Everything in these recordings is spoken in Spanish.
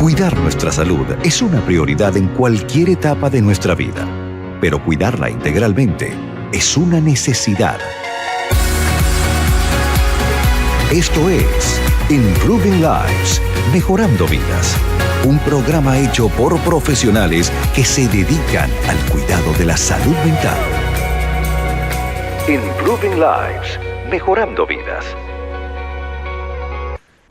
Cuidar nuestra salud es una prioridad en cualquier etapa de nuestra vida, pero cuidarla integralmente es una necesidad. Esto es Improving Lives, Mejorando Vidas, un programa hecho por profesionales que se dedican al cuidado de la salud mental. Improving Lives, Mejorando Vidas.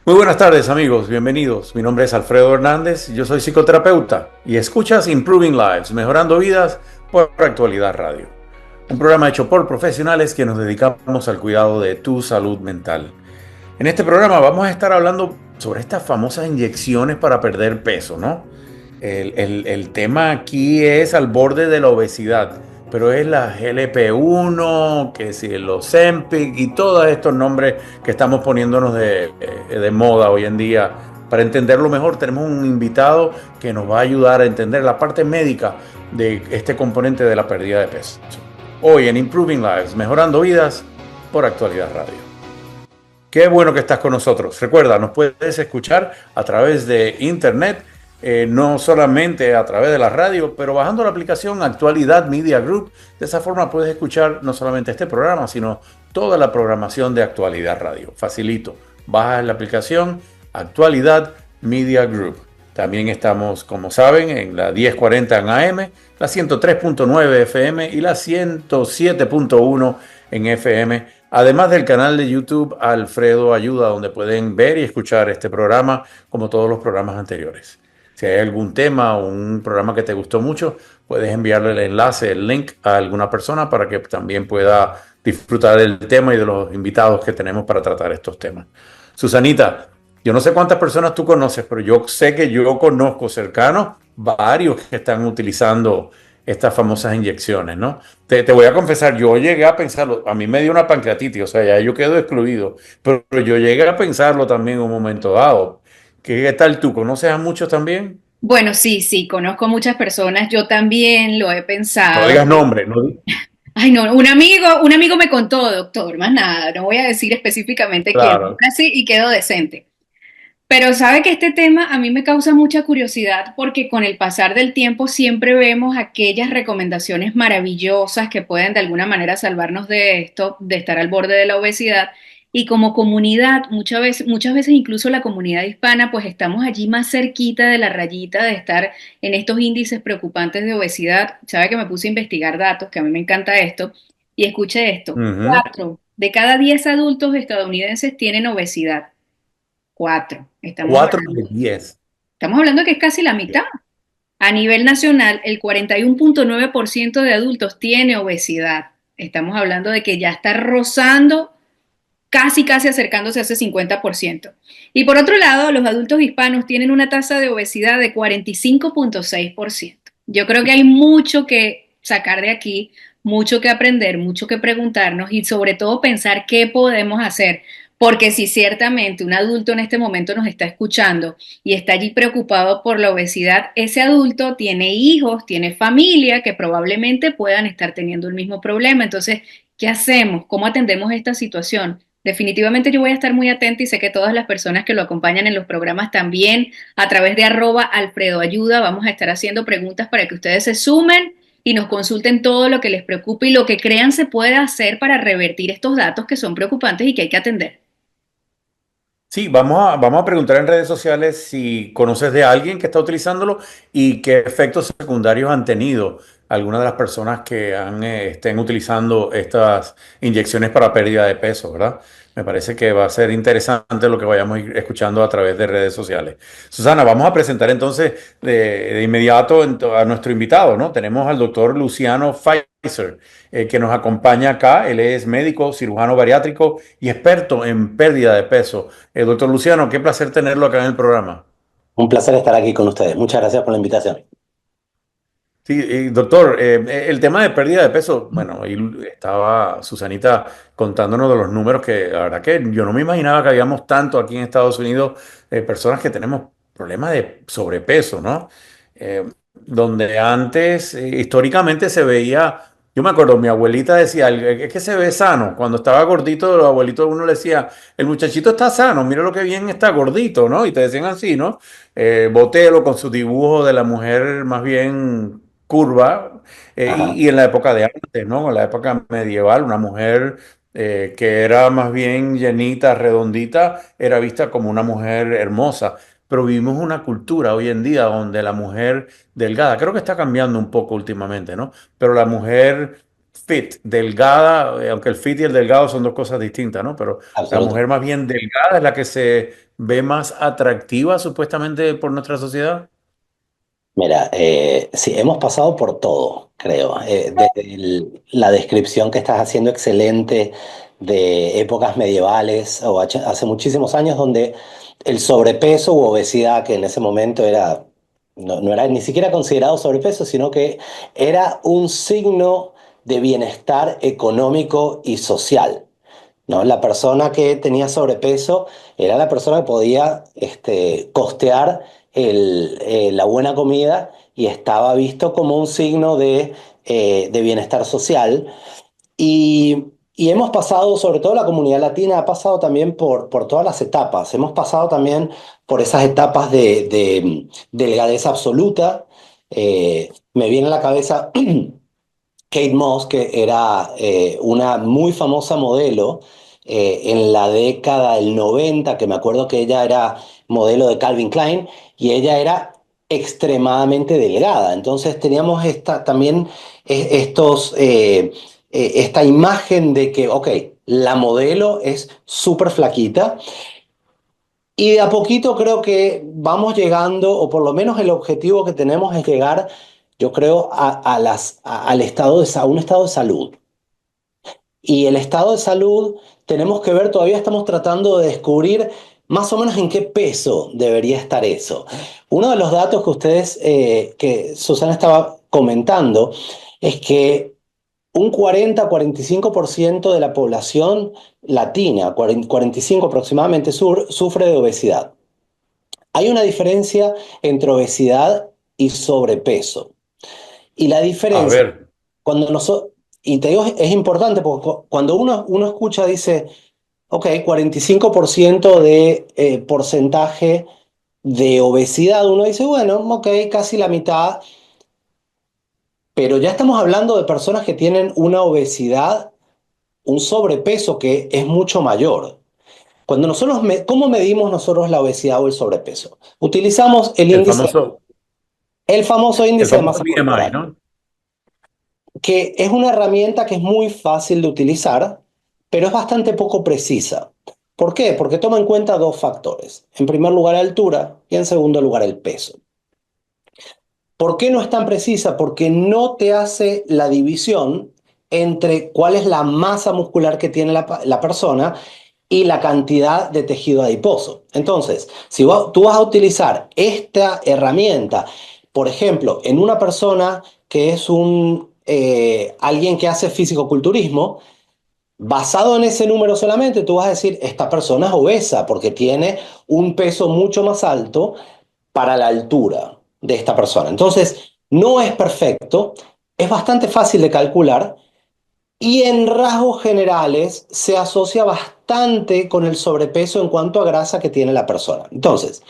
Muy buenas tardes, amigos, bienvenidos. Mi nombre es Alfredo Hernández, yo soy psicoterapeuta y escuchas Improving Lives, Mejorando Vidas por Actualidad Radio. Un programa hecho por profesionales que nos dedicamos al cuidado de tu salud mental. En este programa vamos a estar hablando sobre estas famosas inyecciones para perder peso, ¿no? El tema aquí es al borde de la obesidad, pero es la GLP-1, que si el Ozempic y todos estos nombres que estamos poniéndonos de moda hoy en día. Para entenderlo mejor tenemos un invitado que nos va a ayudar a entender la parte médica de este componente de la pérdida de peso. Hoy en Improving Lives, Mejorando Vidas por Actualidad Radio. Qué bueno que estás con nosotros. Recuerda, nos puedes escuchar a través de internet, no solamente a través de la radio, pero bajando la aplicación Actualidad Media Group. De esa forma puedes escuchar no solamente este programa, sino toda la programación de Actualidad Radio. Facilito. Bajas la aplicación Actualidad Media Group. También estamos, como saben, en la 1040 en AM, la 103.9 FM y la 107.1 en FM. Además del canal de YouTube Alfredo Ayuda, donde pueden ver y escuchar este programa como todos los programas anteriores. Si hay algún tema o un programa que te gustó mucho, puedes enviarle el enlace, el link a alguna persona para que también pueda disfrutar del tema y de los invitados que tenemos para tratar estos temas. Susanita, yo no sé cuántas personas tú conoces, pero yo sé que yo conozco cercanos varios que están utilizando estas famosas inyecciones, ¿no? Te voy a confesar, yo llegué a pensarlo, a mí me dio una pancreatitis, o sea, ya yo quedo excluido, pero yo llegué a pensarlo también en un momento dado. ¿Qué tal tú? ¿Conoces a muchos también? Bueno, sí, conozco muchas personas, yo también lo he No pensado. digas nombre, no. Ay, no, un amigo me contó, doctor, más nada, no voy a decir específicamente quién, Claro. así y quedó decente. Pero sabe que este tema a mí me causa mucha curiosidad porque con el pasar del tiempo siempre vemos aquellas recomendaciones maravillosas que pueden de alguna manera salvarnos de esto, de estar al borde de la obesidad. Y como comunidad, muchas veces incluso la comunidad hispana, pues estamos allí más cerquita de la rayita de estar en estos índices preocupantes de obesidad. Sabe que me puse a investigar datos, que a mí me encanta esto, y escuche esto, Ujú. 4 de cada 10 adultos estadounidenses tienen obesidad. 4. 4 de 10. Estamos hablando que es casi la mitad. A nivel nacional, el 41.9% de adultos tiene obesidad. Estamos hablando de que ya está rozando, casi acercándose a ese 50%. Y por otro lado, los adultos hispanos tienen una tasa de obesidad de 45.6%. Yo creo que hay mucho que sacar de aquí, mucho que aprender, mucho que preguntarnos y sobre todo pensar qué podemos hacer. Porque si ciertamente un adulto en este momento nos está escuchando y está allí preocupado por la obesidad, ese adulto tiene hijos, tiene familia que probablemente puedan estar teniendo el mismo problema. Entonces, ¿qué hacemos? ¿Cómo atendemos esta situación? Definitivamente yo voy a estar muy atenta y sé que todas las personas que lo acompañan en los programas también, a través de @AlfredoAyuda, vamos a estar haciendo preguntas para que ustedes se sumen y nos consulten todo lo que les preocupe y lo que crean se puede hacer para revertir estos datos que son preocupantes y que hay que atender. Sí, vamos a preguntar en redes sociales si conoces de alguien que está utilizándolo y qué efectos secundarios han tenido algunas de las personas que estén utilizando estas inyecciones para pérdida de peso, ¿verdad? Me parece que va a ser interesante lo que vayamos a ir escuchando a través de redes sociales. Susana, vamos a presentar entonces de inmediato a nuestro invitado, ¿no? Tenemos al doctor Luciano Pfizer, que nos acompaña acá. Él es médico, cirujano bariátrico y experto en pérdida de peso. Doctor Luciano, qué placer tenerlo acá en el programa. Un placer estar aquí con ustedes. Muchas gracias por la invitación. Sí, doctor, el tema de pérdida de peso, bueno, ahí estaba Susanita contándonos de los números que la verdad que yo no me imaginaba que habíamos tanto aquí en Estados Unidos, personas que tenemos problemas de sobrepeso, ¿no? Donde antes históricamente se veía Yo me acuerdo, mi abuelita decía, es que se ve sano. Cuando estaba gordito, los abuelitos uno le decía, el muchachito está sano, mira lo que bien está gordito, ¿no? Y te decían así, ¿no? Botelo con su dibujo de la mujer más bien curva. Ajá, Y en la época de antes, ¿no? En la época medieval, una mujer que era más bien llenita, redondita, era vista como una mujer hermosa. Pero vivimos una cultura hoy en día donde la mujer delgada, creo que está cambiando un poco últimamente, ¿no? Pero la mujer fit, delgada, aunque el fit y el delgado son dos cosas distintas, ¿no? Pero la absoluto. mujer más bien delgada es la que se ve más atractiva supuestamente por nuestra sociedad. Mira, sí, hemos pasado por todo, creo. Desde la descripción que estás haciendo excelente de épocas medievales o hace muchísimos años donde el sobrepeso u obesidad, que en ese momento era, no era ni siquiera considerado sobrepeso, sino que era un signo de bienestar económico y social. ¿No? La persona que tenía sobrepeso era la persona que podía costear la buena comida y estaba visto como un signo de bienestar social. Y hemos pasado, sobre todo la comunidad latina, ha pasado también por todas las etapas. Hemos pasado también por esas etapas de delgadez absoluta. Me viene a la cabeza Kate Moss, que era una muy famosa modelo en la década del 90, que me acuerdo que ella era modelo de Calvin Klein y ella era extremadamente delgada. Entonces teníamos también esta imagen de que, ok, la modelo es súper flaquita y de a poquito creo que vamos llegando, o por lo menos el objetivo que tenemos es llegar, yo creo, al a un estado de salud. Y el estado de salud tenemos que ver, todavía estamos tratando de descubrir más o menos en qué peso debería estar eso. Uno de los datos que que Susana estaba comentando, es que un 40-45% de la población latina, 45 aproximadamente, sufre de obesidad. Hay una diferencia entre obesidad y sobrepeso. Y la A diferencia, ver, cuando nosotros, y te digo, es importante porque cuando uno escucha, dice, ok, 45% de porcentaje de obesidad, uno dice, bueno, ok, casi la mitad, pero ya estamos hablando de personas que tienen una obesidad, un sobrepeso que es mucho mayor. ¿Cómo medimos nosotros la obesidad o el sobrepeso? Utilizamos el famoso, el famoso el índice de famoso masa BMI, corporal, ¿no? que es una herramienta que es muy fácil de utilizar, pero es bastante poco precisa. ¿Por qué? Porque toma en cuenta dos factores. En primer lugar, la altura y en segundo lugar, el peso. ¿Por qué no es tan precisa? Porque no te hace la división entre cuál es la masa muscular que tiene la persona y la cantidad de tejido adiposo. Entonces, si tú vas a utilizar esta herramienta, por ejemplo, en una persona que es alguien que hace fisicoculturismo, basado en ese número solamente, tú vas a decir, esta persona es obesa porque tiene un peso mucho más alto para la altura de esta persona. Entonces, no es perfecto, es bastante fácil de calcular y en rasgos generales se asocia bastante con el sobrepeso en cuanto a grasa que tiene la persona. Entonces,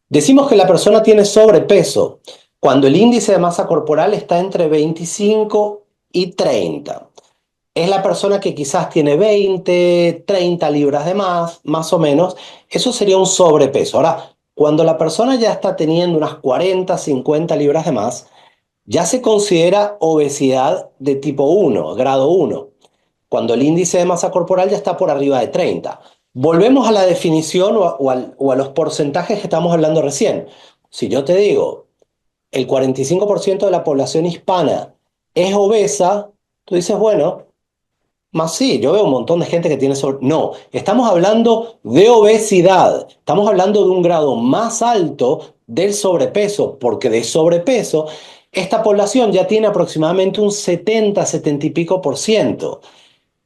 decimos que la persona tiene sobrepeso cuando el índice de masa corporal está entre 25 y 30. Es la persona que quizás tiene 20, 30 libras de más o menos. Eso sería un sobrepeso. Ahora, cuando la persona ya está teniendo unas 40, 50 libras de más, ya se considera obesidad de tipo 1, grado 1, cuando el índice de masa corporal ya está por arriba de 30. Volvemos a la definición o a los porcentajes que estamos hablando recién. Si yo te digo, el 45% de la población hispana es obesa, tú dices, bueno, más sí, yo veo un montón de gente que tiene sobre... No, estamos hablando de obesidad, estamos hablando de un grado más alto del sobrepeso, porque de sobrepeso esta población ya tiene aproximadamente un 70 y pico por ciento.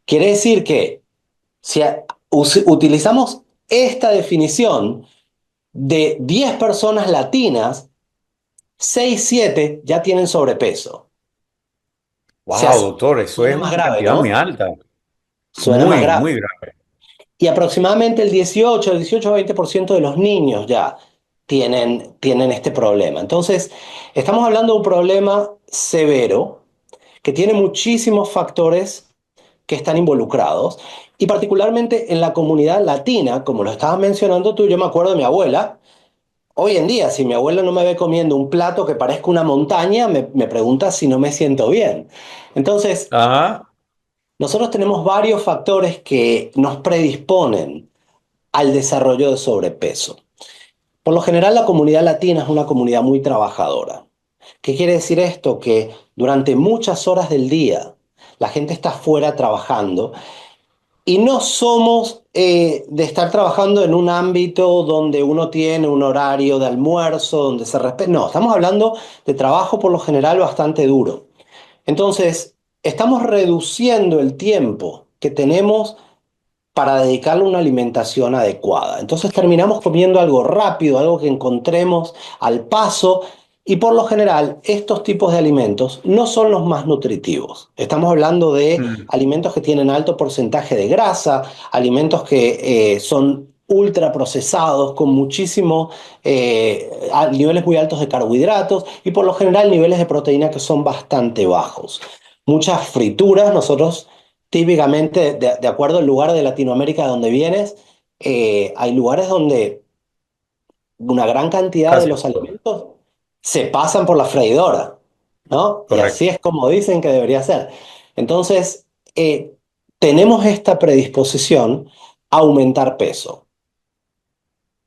Quiere decir que si utilizamos esta definición de 10 personas latinas, 6 7 ya tienen sobrepeso. Se Wow, hace- doctor, eso es Suena más una grave, cantidad muy ¿no? alta, Suena más muy, grave. muy grave. Y aproximadamente el 18 a 20% de los niños ya tienen este problema. Entonces, estamos hablando de un problema severo que tiene muchísimos factores que están involucrados. Y particularmente en la comunidad latina, como lo estabas mencionando tú, yo me acuerdo de mi abuela. Hoy en día, si mi abuela no me ve comiendo un plato que parezca una montaña, me pregunta si no me siento bien. Entonces, Ajá. nosotros tenemos varios factores que nos predisponen al desarrollo de sobrepeso. Por lo general, la comunidad latina es una comunidad muy trabajadora. ¿Qué quiere decir esto? Que durante muchas horas del día la gente está fuera trabajando y no somos de estar trabajando en un ámbito donde uno tiene un horario de almuerzo, donde se respeta. No, estamos hablando de trabajo por lo general bastante duro. Entonces, estamos reduciendo el tiempo que tenemos para dedicarle una alimentación adecuada. Entonces terminamos comiendo algo rápido, algo que encontremos al paso, y por lo general estos tipos de alimentos no son los más nutritivos. Estamos hablando de Mm. alimentos que tienen alto porcentaje de grasa, alimentos que son ultra procesados con muchísimo niveles muy altos de carbohidratos y por lo general niveles de proteína que son bastante bajos. Muchas frituras, nosotros típicamente, de acuerdo al lugar de Latinoamérica de donde vienes, hay lugares donde una gran cantidad de Casi los todo. alimentos se pasan por la freidora, ¿no? Y así Correcto. es como dicen que debería ser. Entonces, tenemos esta predisposición a aumentar peso.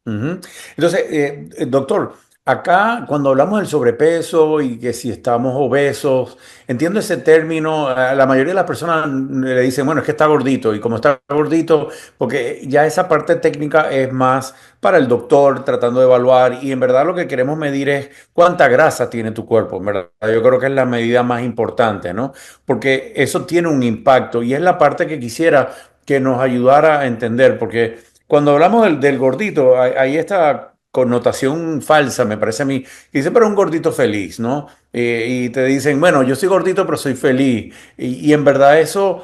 Ujú. Entonces, doctor, acá cuando hablamos del sobrepeso y que si estamos obesos, entiendo ese término, a la mayoría de las personas le dicen, bueno, es que está gordito y como está gordito, porque ya esa parte técnica es más para el doctor tratando de evaluar y en verdad lo que queremos medir es cuánta grasa tiene tu cuerpo, en verdad. Yo creo que es la medida más importante, ¿no? Porque eso tiene un impacto y es la parte que quisiera que nos ayudara a entender, porque cuando hablamos del gordito, hay esta connotación falsa, me parece a mí, que dice, pero un gordito feliz, ¿no? Y te dicen, bueno, yo soy gordito, pero soy feliz. Y en verdad eso,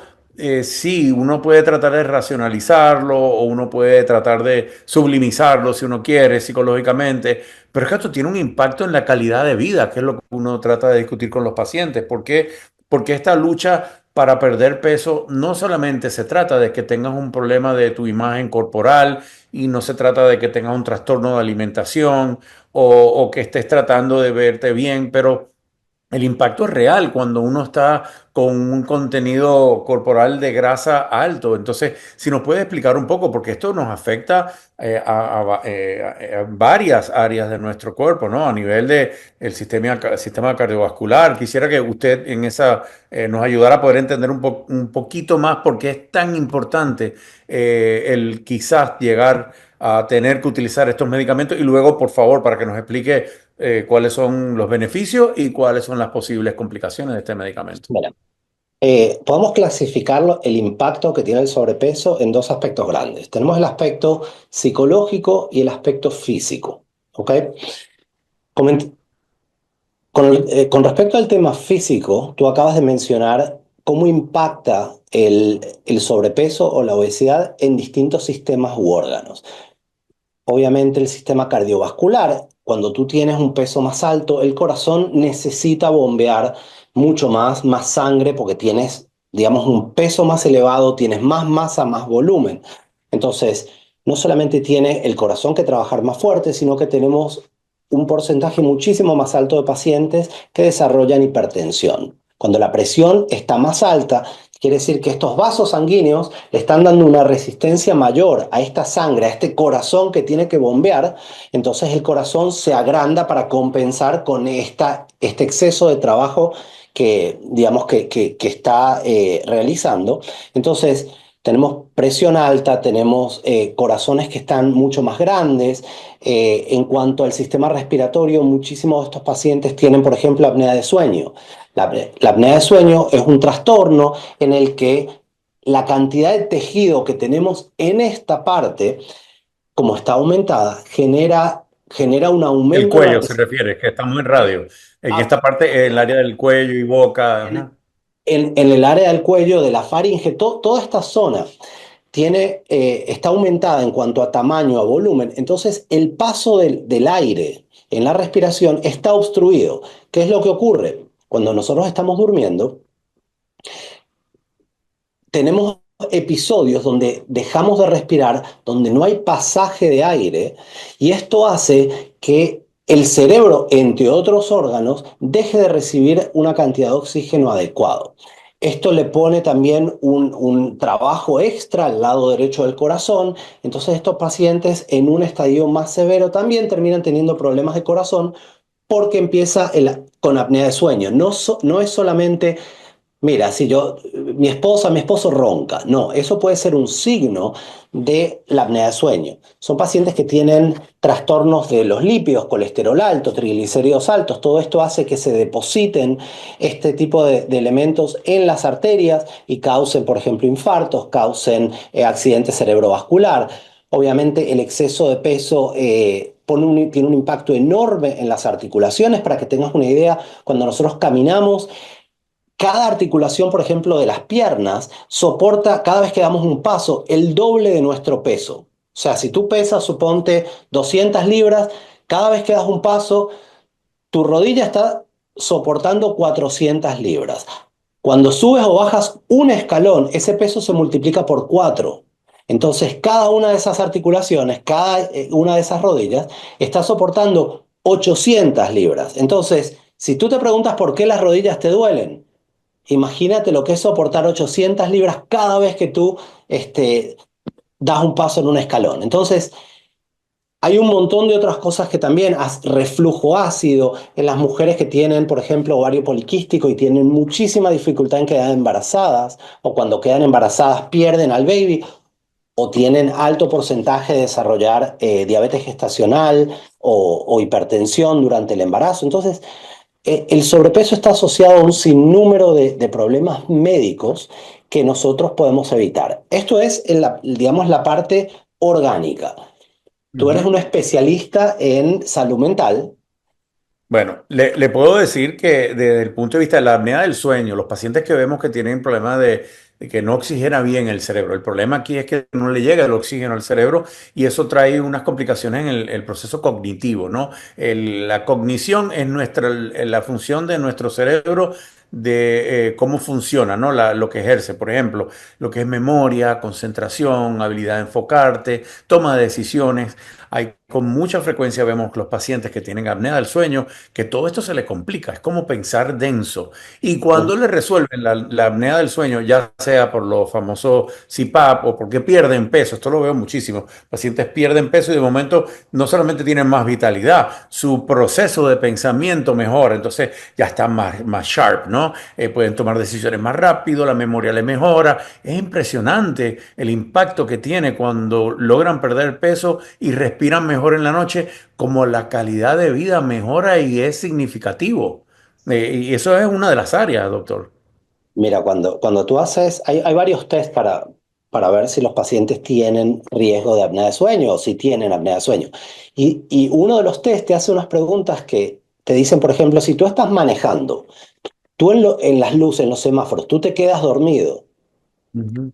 sí, uno puede tratar de racionalizarlo o uno puede tratar de sublimizarlo si uno quiere psicológicamente, pero es que esto tiene un impacto en la calidad de vida, que es lo que uno trata de discutir con los pacientes. ¿Por qué? Porque esta lucha para perder peso no solamente se trata de que tengas un problema de tu imagen corporal y no se trata de que tengas un trastorno de alimentación o que estés tratando de verte bien, pero el impacto es real cuando uno está con un contenido corporal de grasa alto. Entonces, si nos puede explicar un poco, porque esto nos afecta a varias áreas de nuestro cuerpo, ¿no? A nivel de sistema cardiovascular. Quisiera que usted en esa nos ayudara a poder entender un poquito más por qué es tan importante el quizás llegar a tener que utilizar estos medicamentos y luego, por favor, para que nos explique cuáles son los beneficios y cuáles son las posibles complicaciones de este medicamento. Mira, podemos clasificar el impacto que tiene el sobrepeso en dos aspectos grandes. Tenemos el aspecto psicológico y el aspecto físico. ¿Ok? Coment- con respecto al tema físico, tú acabas de mencionar cómo impacta el sobrepeso o la obesidad en distintos sistemas u órganos. Obviamente el sistema cardiovascular, cuando tú tienes un peso más alto, el corazón necesita bombear mucho más sangre porque tienes, digamos, un peso más elevado, tienes más masa, más volumen. Entonces, no solamente tiene el corazón que trabajar más fuerte, sino que tenemos un porcentaje muchísimo más alto de pacientes que desarrollan hipertensión. Cuando la presión está más alta, quiere decir que estos vasos sanguíneos le están dando una resistencia mayor a esta sangre, a este corazón que tiene que bombear. Entonces el corazón se agranda para compensar con este exceso de trabajo que, digamos, que está realizando. Entonces tenemos presión alta, tenemos corazones que están mucho más grandes. En cuanto al sistema respiratorio, muchísimos de estos pacientes tienen, por ejemplo, apnea de sueño. La apnea de sueño es un trastorno en el que la cantidad de tejido que tenemos en esta parte, como está aumentada, genera un El aumento en la cuello se presión. refiere, que estamos en radio. En Ah, esta parte, el área del cuello y boca. en, Ajá. en el área del cuello, de la faringe, toda esta zona está aumentada en cuanto a tamaño, a volumen. Entonces, el paso del aire en la respiración está obstruido. ¿Qué es lo que ocurre? Cuando nosotros estamos durmiendo, tenemos episodios donde dejamos de respirar, donde no hay pasaje de aire, y esto hace que el cerebro, entre otros órganos, deje de recibir una cantidad de oxígeno adecuado. Esto le pone también un trabajo extra al lado derecho del corazón. Entonces estos pacientes en un estadio más severo también terminan teniendo problemas de corazón porque empieza con apnea de sueño. No es solamente, mira, si mi esposo ronca. No, eso puede ser un signo de la apnea de sueño. Son pacientes que tienen trastornos de los lípidos, colesterol alto, triglicéridos altos. Todo esto hace que se depositen este tipo de elementos en las arterias y causen, por ejemplo, infartos, causen accidente cerebrovascular. Obviamente el exceso de peso tiene un impacto enorme en las articulaciones. Para que tengas una idea, cuando nosotros caminamos, cada articulación, por ejemplo, de las piernas, soporta cada vez que damos un paso el doble de nuestro peso. O sea, si tú pesas, suponte, 200 libras, cada vez que das un paso, tu rodilla está soportando 400 libras. Cuando subes o bajas un escalón, ese peso se multiplica por 4. Entonces, cada una de esas articulaciones, cada una de esas rodillas, está soportando 800 libras. Entonces, si tú te preguntas por qué las rodillas te duelen, imagínate lo que es soportar 800 libras cada vez que tú das un paso en un escalón. Entonces, hay un montón de otras cosas que también, reflujo ácido, en las mujeres que tienen, por ejemplo, ovario poliquístico y tienen muchísima dificultad en quedar embarazadas, o cuando quedan embarazadas pierden al baby, o tienen alto porcentaje de desarrollar diabetes gestacional o hipertensión durante el embarazo. Entonces, el sobrepeso está asociado a un sinnúmero de problemas médicos que nosotros podemos evitar. Esto es, digamos, la parte orgánica. Tú eres un especialista en salud mental. Bueno, le puedo decir que desde el punto de vista de la apnea del sueño, los pacientes que vemos que tienen problemas de que no oxigena bien el cerebro, el problema aquí es que no le llega el oxígeno al cerebro y eso trae unas complicaciones en el proceso cognitivo, ¿no? La cognición es la función de nuestro cerebro de cómo funciona, ¿no? Lo que ejerce, por ejemplo, lo que es memoria, concentración, habilidad de enfocarte, toma de decisiones. Con mucha frecuencia vemos los pacientes que tienen apnea del sueño, que todo esto se les complica, es como pensar denso. Y cuando le resuelven la apnea del sueño, ya sea por los famosos CPAP o porque pierden peso, esto lo veo muchísimo, pacientes pierden peso y de momento no solamente tienen más vitalidad, su proceso de pensamiento mejora, entonces ya están más sharp, ¿no? Pueden tomar decisiones más rápido, la memoria le mejora. Es impresionante el impacto que tiene cuando logran perder peso y respiran mejor en la noche, como la calidad de vida mejora y es significativo. Y eso es una de las áreas, doctor. Mira, cuando tú haces, hay varios test para ver si los pacientes tienen riesgo de apnea de sueño o si tienen apnea de sueño. Y uno de los test te hace unas preguntas que te dicen, por ejemplo, si tú estás manejando, tú en las luces, en los semáforos, tú te quedas dormido. Ujú.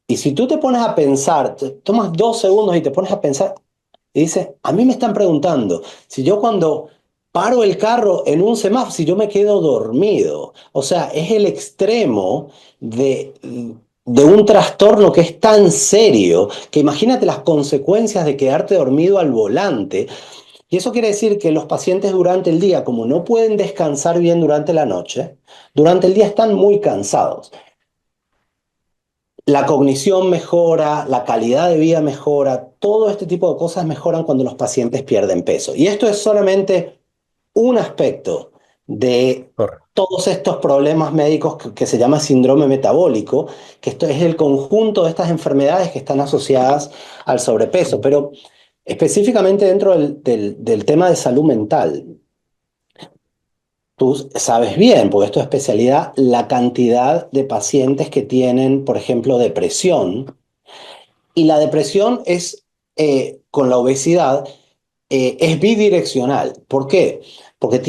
Y si tú te pones a pensar, tomas 2 segundos y te pones a pensar y dices, a mí me están preguntando si yo cuando paro el carro en un semáforo, si yo me quedo dormido. O sea, es el extremo de un trastorno que es tan serio que imagínate las consecuencias de quedarte dormido al volante. Y eso quiere decir que los pacientes durante el día, como no pueden descansar bien durante la noche, durante el día están muy cansados. La cognición mejora, la calidad de vida mejora, todo este tipo de cosas mejoran cuando los pacientes pierden peso. Y esto es solamente un aspecto de Correcto. todos estos problemas médicos que se llama síndrome metabólico, que esto es el conjunto de estas enfermedades que están asociadas al sobrepeso. Pero específicamente dentro del tema de salud mental, tú sabes bien, porque esto es especialidad, la cantidad de pacientes que tienen, por ejemplo, depresión. Y la depresión con la obesidad, es bidireccional. ¿Por qué? Porque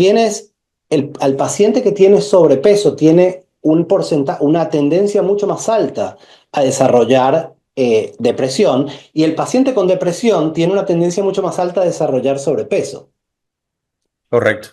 al paciente que tiene sobrepeso, tiene una tendencia mucho más alta a desarrollar depresión, y el paciente con depresión tiene una tendencia mucho más alta a desarrollar sobrepeso. Correcto.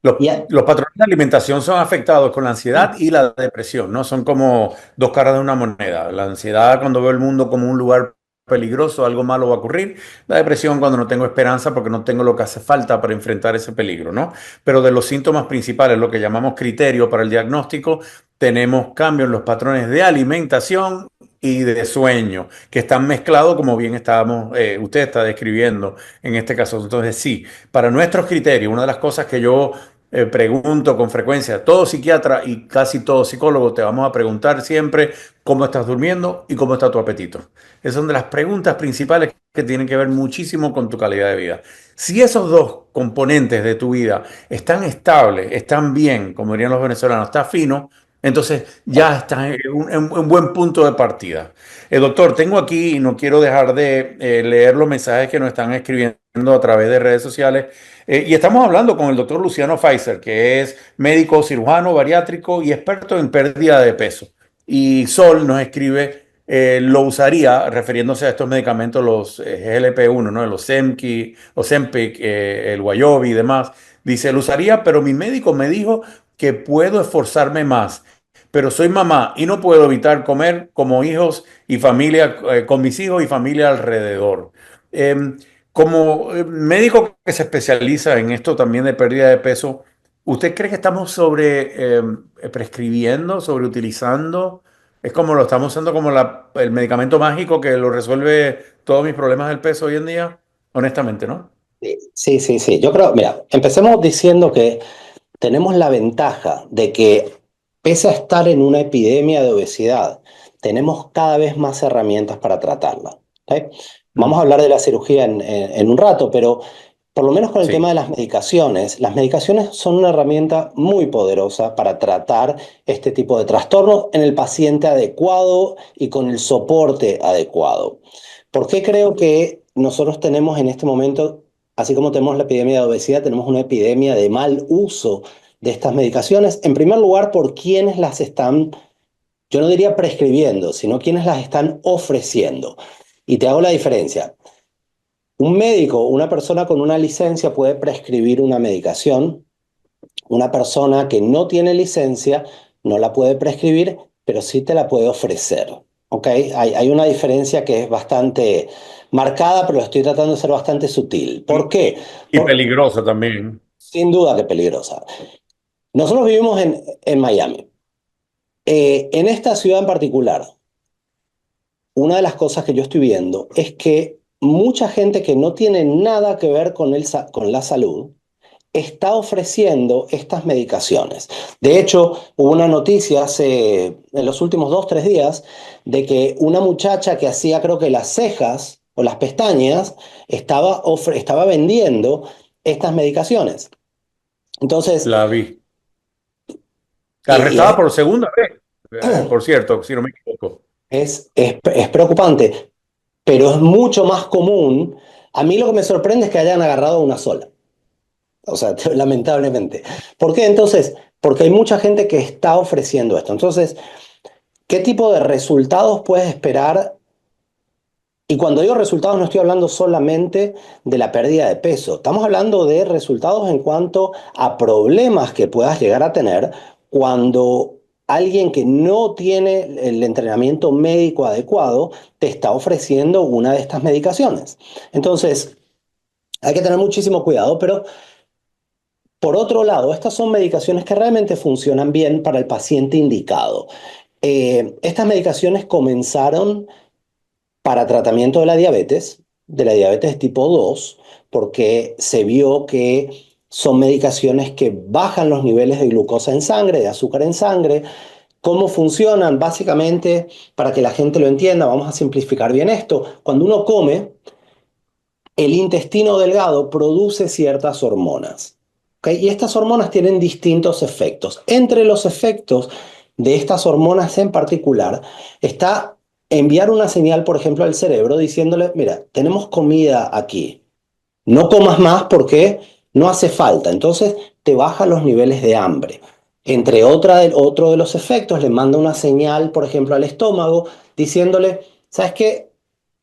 Los, Y a- los patrones de alimentación son afectados con la ansiedad y la depresión, ¿no? Son como dos caras de una moneda. La ansiedad cuando veo el mundo como un lugar peligroso, algo malo va a ocurrir. La depresión cuando no tengo esperanza porque no tengo lo que hace falta para enfrentar ese peligro, ¿no? Pero de los síntomas principales, lo que llamamos criterio para el diagnóstico, tenemos cambios en los patrones de alimentación y de sueño, que están mezclados como bien usted está describiendo en este caso. Entonces, sí, para nuestros criterios, una de las cosas que yo pregunto con frecuencia, todo psiquiatra y casi todo psicólogo te vamos a preguntar siempre cómo estás durmiendo y cómo está tu apetito. Esas son de las preguntas principales que tienen que ver muchísimo con tu calidad de vida. Si esos dos componentes de tu vida están estables, están bien, como dirían los venezolanos, está fino, entonces ya estás en un buen punto de partida. Doctor, tengo aquí, y no quiero dejar de leer los mensajes que nos están escribiendo a través de redes sociales. Y estamos hablando con el doctor Luciano Pfizer, que es médico cirujano bariátrico y experto en pérdida de peso. Y Sol nos escribe, lo usaría refiriéndose a estos medicamentos, los GLP-1, ¿no? Los Ozempic, el Wegovy y demás. Dice, lo usaría, pero mi médico me dijo que puedo esforzarme más, pero soy mamá y no puedo evitar comer como hijos y familia, con mis hijos y familia alrededor. Eh, Como médico que se especializa en esto también de pérdida de peso, ¿usted cree que estamos prescribiendo, sobreutilizando? Es como lo estamos usando como el medicamento mágico que lo resuelve todos mis problemas del peso hoy en día. Honestamente, ¿no? Sí, sí, sí. Yo creo, mira, empecemos diciendo que tenemos la ventaja de que, pese a estar en una epidemia de obesidad, tenemos cada vez más herramientas para tratarla. ¿Ok? Vamos a Mm. hablar de la cirugía en un rato, pero por lo menos con el tema Sí. de las medicaciones son una herramienta muy poderosa para tratar este tipo de trastornos en el paciente adecuado y con el soporte adecuado. ¿Por qué creo que nosotros tenemos en este momento, así como tenemos la epidemia de obesidad, tenemos una epidemia de mal uso de estas medicaciones? En primer lugar, por quienes las están, yo no diría prescribiendo, sino quienes las están ofreciendo. Y te hago la diferencia. Un médico, una persona con una licencia puede prescribir una medicación. Una persona que no tiene licencia no la puede prescribir, pero sí te la puede ofrecer. ¿Ok? Hay una diferencia que es bastante marcada, pero lo estoy tratando de ser bastante sutil. ¿Por Y, qué? y peligroso también. Sin duda que peligrosa. Nosotros vivimos en Miami. En esta ciudad en particular, una de las cosas que yo estoy viendo es que mucha gente que no tiene nada que ver con la salud está ofreciendo estas medicaciones. De hecho, hubo una noticia en los últimos 2, 3 días de que una muchacha que hacía, creo que las cejas o las pestañas, estaba vendiendo estas medicaciones. Entonces, La vi. y Arrestada por segunda vez, por cierto, si no me equivoco. es preocupante, pero es mucho más común. A mí lo que me sorprende es que hayan agarrado una sola. O sea, lamentablemente. ¿Por qué entonces? Porque hay mucha gente que está ofreciendo esto. Entonces, ¿qué tipo de resultados puedes esperar? Y cuando digo resultados no estoy hablando solamente de la pérdida de peso. Estamos hablando de resultados en cuanto a problemas que puedas llegar a tener cuando alguien que no tiene el entrenamiento médico adecuado te está ofreciendo una de estas medicaciones. Entonces, hay que tener muchísimo cuidado, pero por otro lado, estas son medicaciones que realmente funcionan bien para el paciente indicado. Estas medicaciones comenzaron para tratamiento de la diabetes tipo 2, porque se vio que son medicaciones que bajan los niveles de glucosa en sangre, de azúcar en sangre. ¿Cómo funcionan? Básicamente, para que la gente lo entienda, vamos a simplificar bien esto. Cuando uno come, el intestino delgado produce ciertas hormonas. ¿Ok? Y estas hormonas tienen distintos efectos. Entre los efectos de estas hormonas en particular está enviar una señal, por ejemplo, al cerebro diciéndole, mira, tenemos comida aquí, no comas más porque no hace falta. Entonces te bajan los niveles de hambre. Otro de los efectos, le manda una señal, por ejemplo, al estómago, diciéndole, ¿sabes qué?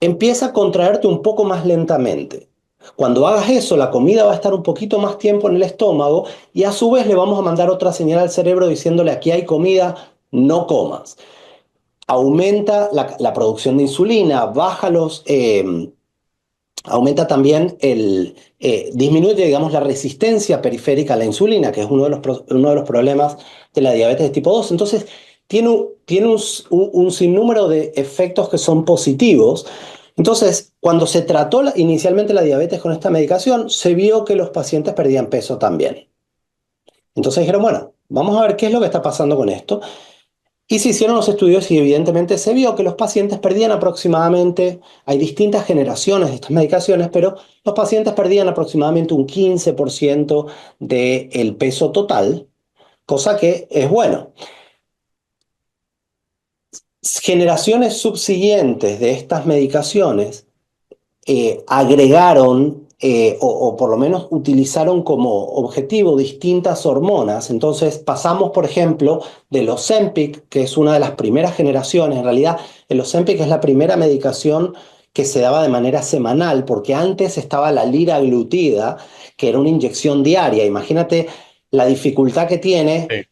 Empieza a contraerte un poco más lentamente. Cuando hagas eso, la comida va a estar un poquito más tiempo en el estómago y a su vez le vamos a mandar otra señal al cerebro diciéndole, aquí hay comida, no comas. Aumenta la producción de insulina, aumenta también disminuye, digamos, la resistencia periférica a la insulina, que es uno de los problemas de la diabetes de tipo 2. Entonces, tiene un sinnúmero de efectos que son positivos. Entonces, cuando se trató inicialmente la diabetes con esta medicación, se vio que los pacientes perdían peso también. Entonces dijeron, bueno, vamos a ver qué es lo que está pasando con esto. Y se hicieron los estudios y evidentemente se vio que los pacientes perdían aproximadamente, hay distintas generaciones de estas medicaciones, pero los pacientes perdían aproximadamente un 15% del peso total, cosa que es bueno. Generaciones subsiguientes de estas medicaciones agregaron o por lo menos utilizaron como objetivo distintas hormonas. Entonces pasamos, por ejemplo, del Ozempic, que es una de las primeras generaciones. En realidad, el Ozempic es la primera medicación que se daba de manera semanal, porque antes estaba la liraglutida, que era una inyección diaria. Imagínate la dificultad que tiene Sí,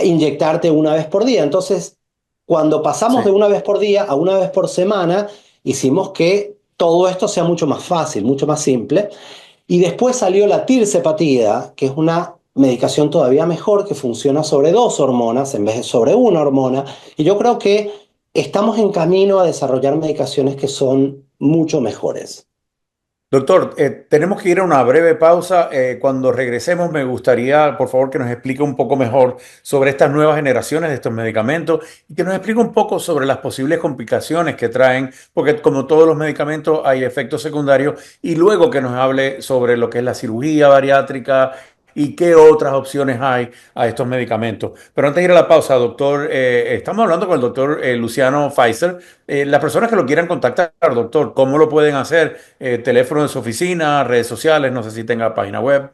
inyectarte una vez por día. Entonces, cuando pasamos de sí. una vez por día a una vez por semana, hicimos que todo esto sea mucho más fácil, mucho más simple. Y después salió la tirzepatida, que es una medicación todavía mejor, que funciona sobre dos hormonas en vez de sobre una hormona. Y yo creo que estamos en camino a desarrollar medicaciones que son mucho mejores. Doctor, tenemos que ir a una breve pausa. Cuando regresemos, me gustaría, por favor, que nos explique un poco mejor sobre estas nuevas generaciones de estos medicamentos y que nos explique un poco sobre las posibles complicaciones que traen, porque como todos los medicamentos hay efectos secundarios, y luego que nos hable sobre lo que es la cirugía bariátrica y qué otras opciones hay a estos medicamentos. Pero antes de ir a la pausa, doctor, estamos hablando con el doctor Luciano Pfizer. Las personas que lo quieran contactar, doctor, ¿cómo lo pueden hacer? Teléfono de su oficina, redes sociales, no sé si tenga página web.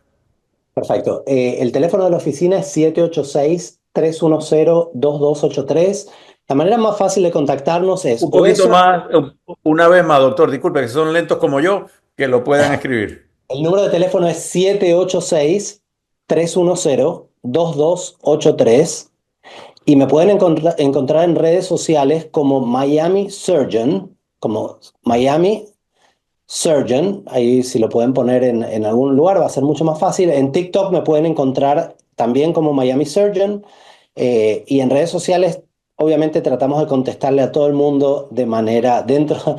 Perfecto. El teléfono de la oficina es 786-310-2283. La manera más fácil de contactarnos es Un o poquito eso. más, una vez más, doctor, disculpe, que son lentos como yo, que lo puedan escribir. El número de teléfono es 786-310-2283 y me pueden encontrar en redes sociales como Miami Surgeon, como Miami Surgeon. Ahí si lo pueden poner en algún lugar va a ser mucho más fácil. En TikTok me pueden encontrar también como Miami Surgeon y en redes sociales obviamente tratamos de contestarle a todo el mundo de manera dentro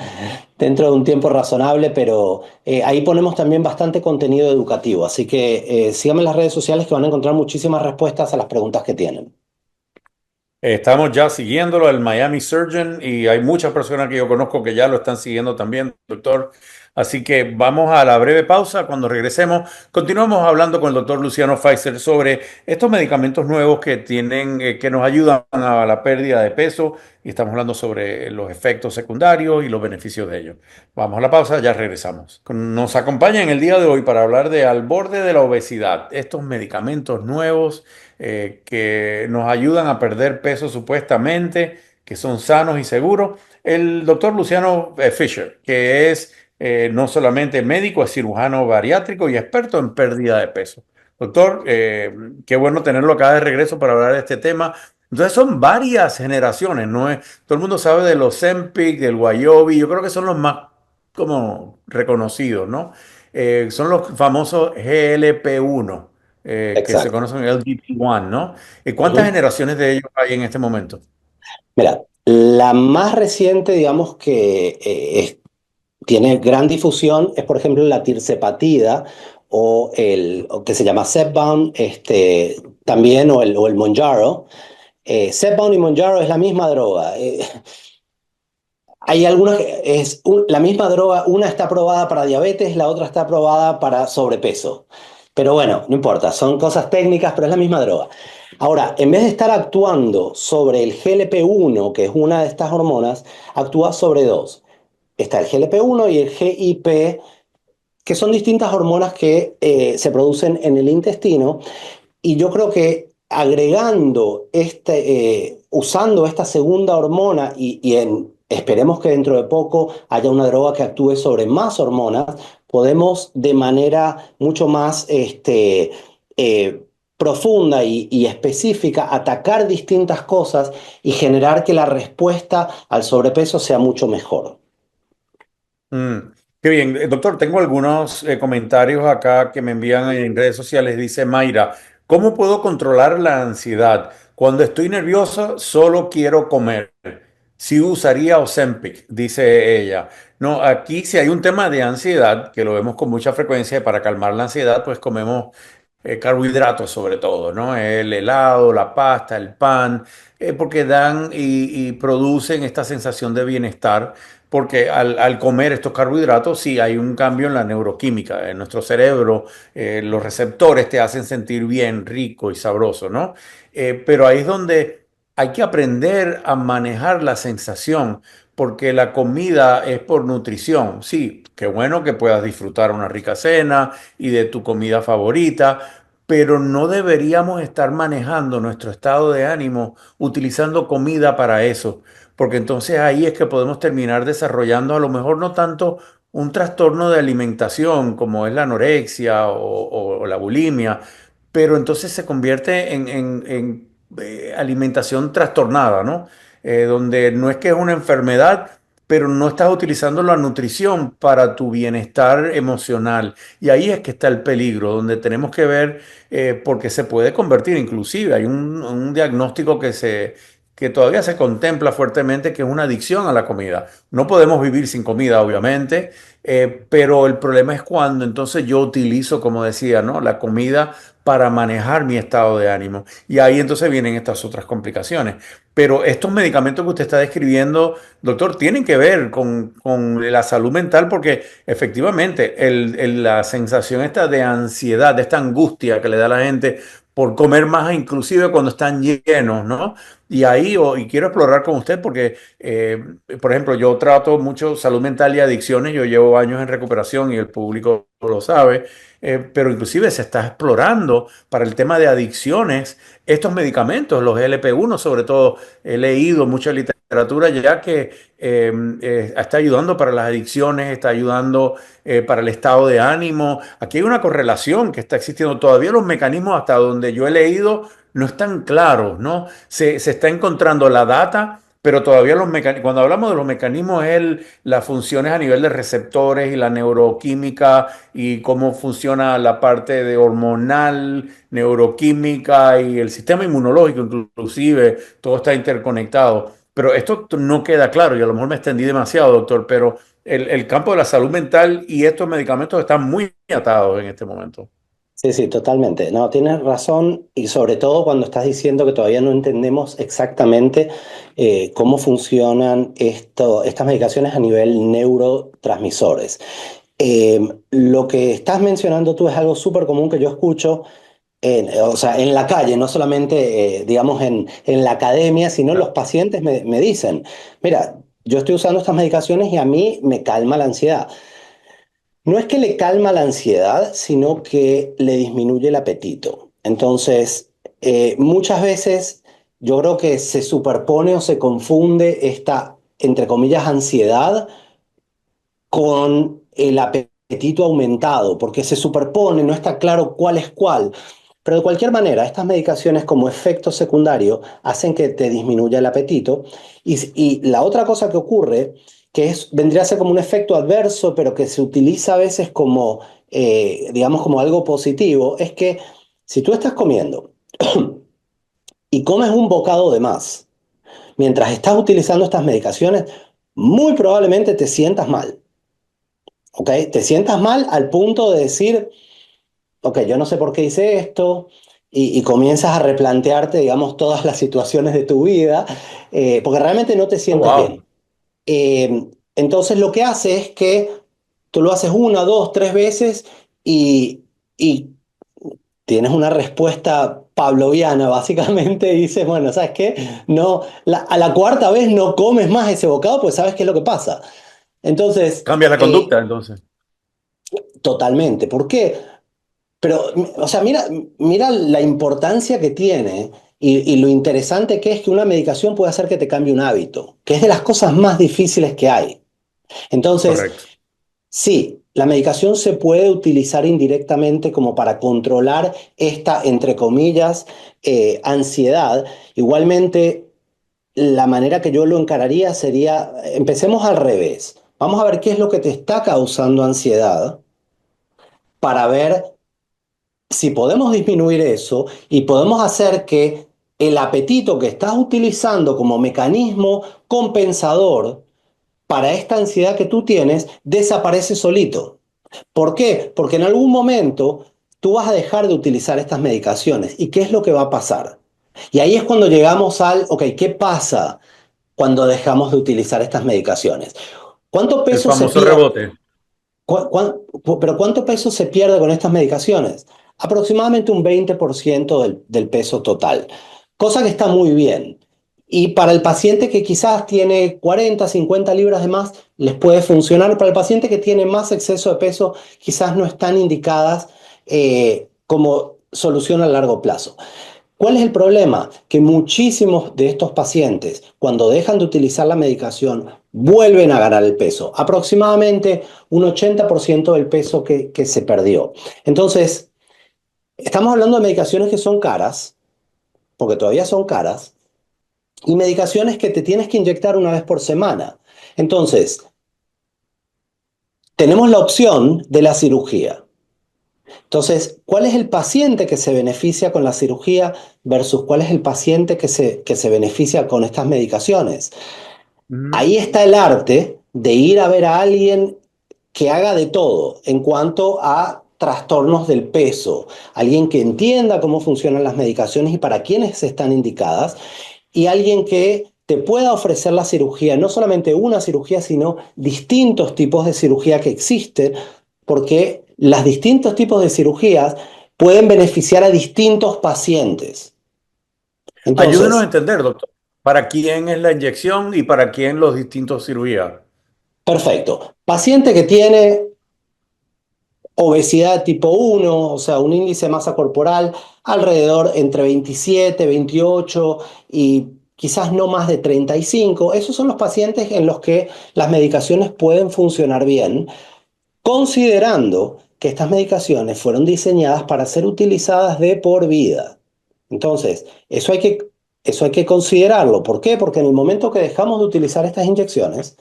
de un tiempo razonable, pero ahí ponemos también bastante contenido educativo. Así que síganme en las redes sociales que van a encontrar muchísimas respuestas a las preguntas que tienen. Estamos ya siguiéndolo, el Miami Surgeon, y hay muchas personas que yo conozco que ya lo están siguiendo también, doctor. Así que vamos a la breve pausa. Cuando regresemos, continuamos hablando con el doctor Luciano Pfizer sobre estos medicamentos nuevos que tienen, que nos ayudan a la pérdida de peso, y estamos hablando sobre los efectos secundarios y los beneficios de ellos. Vamos a la pausa, ya regresamos. Nos acompaña en el día de hoy para hablar de al borde de la obesidad, estos medicamentos nuevos que nos ayudan a perder peso supuestamente, que son sanos y seguros. El doctor Luciano Fisher, que es no solamente médico, es cirujano bariátrico y experto en pérdida de peso. Doctor, qué bueno tenerlo acá de regreso para hablar de este tema. Entonces son varias generaciones, ¿no es? Todo el mundo sabe de los Ozempic, del Wegovy, yo creo que son los más como reconocidos, ¿no? Son los famosos GLP-1 que se Exacto. conocen LGBT-1, ¿no? ¿Cuántas Ujú. generaciones de ellos hay en este momento? Mira, la más reciente, digamos, que tiene gran difusión es, por ejemplo, la tirzepatida o que se llama Zepbound, también, o el Mounjaro. Zepbound y Mounjaro es la misma droga. Hay algunas, la misma droga, una está aprobada para diabetes, la otra está aprobada para sobrepeso. Pero bueno, no importa, son cosas técnicas, pero es la misma droga. Ahora, en vez de estar actuando sobre el GLP-1, que es una de estas hormonas, actúa sobre dos. Está el GLP-1 y el GIP, que son distintas hormonas que se producen en el intestino. Y yo creo que agregando usando esta segunda hormona esperemos que dentro de poco haya una droga que actúe sobre más hormonas, podemos de manera mucho más profunda y específica atacar distintas cosas y generar que la respuesta al sobrepeso sea mucho mejor. Mm, qué bien. Doctor, tengo algunos comentarios acá que me envían en redes sociales. Dice Mayra, ¿cómo puedo controlar la ansiedad? Cuando estoy nerviosa, solo quiero comer. Sí usaría Ozempic, dice ella. No, aquí si hay un tema de ansiedad, que lo vemos con mucha frecuencia, y para calmar la ansiedad, pues comemos carbohidratos sobre todo, ¿no? El helado, la pasta, el pan, porque dan y producen esta sensación de bienestar, porque al comer estos carbohidratos sí hay un cambio en la neuroquímica, en nuestro cerebro, los receptores te hacen sentir bien, rico y sabroso, ¿no? Pero ahí es donde hay que aprender a manejar la sensación, porque la comida es por nutrición. Sí, qué bueno que puedas disfrutar una rica cena y de tu comida favorita, pero no deberíamos estar manejando nuestro estado de ánimo utilizando comida para eso, porque entonces ahí es que podemos terminar desarrollando a lo mejor no tanto un trastorno de alimentación como es la anorexia o la bulimia, pero entonces se convierte en alimentación trastornada, ¿no? Donde no es que es una enfermedad, pero no estás utilizando la nutrición para tu bienestar emocional. Y ahí es que está el peligro, donde tenemos que ver, porque se puede convertir, inclusive, hay un diagnóstico que todavía se contempla fuertemente, que es una adicción a la comida. No podemos vivir sin comida, obviamente, pero el problema es cuando entonces yo utilizo, como decía, ¿no? La comida para manejar mi estado de ánimo. Y ahí entonces vienen estas otras complicaciones. Pero estos medicamentos que usted está describiendo, doctor, tienen que ver con la salud mental porque efectivamente la sensación esta de ansiedad, de esta angustia que le da a la gente por comer más, inclusive cuando están llenos, ¿no? Y ahí, y quiero explorar con usted porque, por ejemplo, yo trato mucho salud mental y adicciones, yo llevo años en recuperación y el público lo sabe, pero inclusive se está explorando para el tema de adicciones estos medicamentos, los LP1 sobre todo, he leído mucha literatura ya que está ayudando para las adicciones, está ayudando para el estado de ánimo. Aquí hay una correlación que está existiendo. Todavía los mecanismos hasta donde yo he leído no están claros, ¿no? Se está encontrando la data, pero todavía cuando hablamos de los mecanismos es las funciones a nivel de receptores y la neuroquímica y cómo funciona la parte de hormonal, neuroquímica y el sistema inmunológico inclusive, todo está interconectado. Pero esto no queda claro y a lo mejor me extendí demasiado, doctor, pero el campo de la salud mental y estos medicamentos están muy atados en este momento. Sí, sí, totalmente. No, tienes razón y sobre todo cuando estás diciendo que todavía no entendemos exactamente cómo funcionan estas medicaciones a nivel neurotransmisores. Lo que estás mencionando tú es algo súper común que yo escucho o sea, en la calle, no solamente, digamos, en la academia, sino los pacientes me dicen, mira, yo estoy usando estas medicaciones y a mí me calma la ansiedad. No es que le calma la ansiedad, sino que le disminuye el apetito. Entonces, muchas veces yo creo que se superpone o se confunde esta, entre comillas, ansiedad con el apetito aumentado, porque se superpone, no está claro cuál es cuál. Pero de cualquier manera, estas medicaciones como efecto secundario hacen que te disminuya el apetito. Y la otra cosa que ocurre, vendría a ser como un efecto adverso, pero que se utiliza a veces como, digamos, como algo positivo, es que si tú estás comiendo y comes un bocado de más, mientras estás utilizando estas medicaciones, muy probablemente te sientas mal. ¿Ok? Te sientas mal al punto de decir, ok, yo no sé por qué hice esto, y comienzas a replantearte, digamos, todas las situaciones de tu vida, porque realmente no te Oh, sientes wow. bien. Entonces lo que hace es que tú lo haces una, dos, tres veces y tienes una respuesta pavloviana, básicamente, y dices, bueno, ¿sabes qué? No, a la cuarta vez no comes más ese bocado, pues sabes qué es lo que pasa. Entonces, Cambia la conducta entonces. totalmente. ¿Por qué? Pero, o sea, mira la importancia que tiene y lo interesante que es que una medicación puede hacer que te cambie un hábito, que es de las cosas más difíciles que hay. Entonces, Correcto. sí, la medicación se puede utilizar indirectamente como para controlar esta, entre comillas, ansiedad. Igualmente, la manera que yo lo encararía sería, empecemos al revés. Vamos a ver qué es lo que te está causando ansiedad para ver si podemos disminuir eso y podemos hacer que el apetito que estás utilizando como mecanismo compensador para esta ansiedad que tú tienes desaparece solito. ¿Por qué? Porque en algún momento tú vas a dejar de utilizar estas medicaciones. ¿Y qué es lo que va a pasar? Y ahí es cuando llegamos al, ok, ¿qué pasa cuando dejamos de utilizar estas medicaciones? ¿Cuánto El peso se famoso pierde? rebote. Pero ¿cuánto peso se pierde con estas medicaciones? Aproximadamente un 20% del peso total, cosa que está muy bien. Y para el paciente que quizás tiene 40, 50 libras de más, les puede funcionar. Para el paciente que tiene más exceso de peso, quizás no están indicadas como solución a largo plazo. ¿Cuál es el problema? Que muchísimos de estos pacientes, cuando dejan de utilizar la medicación, vuelven a ganar el peso, aproximadamente un 80% del peso que se perdió. Entonces, estamos hablando de medicaciones que son caras, porque todavía son caras, y medicaciones que te tienes que inyectar una vez por semana. Entonces, tenemos la opción de la cirugía. Entonces, ¿cuál es el paciente que se beneficia con la cirugía versus cuál es el paciente que se beneficia con estas medicaciones? Ujú. Ahí está el arte de ir a ver a alguien que haga de todo en cuanto a trastornos del peso, alguien que entienda cómo funcionan las medicaciones y para quiénes están indicadas, y alguien que te pueda ofrecer la cirugía, no solamente una cirugía, sino distintos tipos de cirugía que existen, porque los distintos tipos de cirugías pueden beneficiar a distintos pacientes. Ayúdenos a Entonces, entender, doctor, para quién es la inyección y para quién los distintos cirugías. perfecto. Paciente que tiene obesidad tipo 1, o sea, un índice de masa corporal alrededor entre 27, 28 y quizás no más de 35. Esos son los pacientes en los que las medicaciones pueden funcionar bien, considerando que estas medicaciones fueron diseñadas para ser utilizadas de por vida. Entonces, eso hay que considerarlo. ¿Por qué? Porque en el momento que dejamos de utilizar estas inyecciones,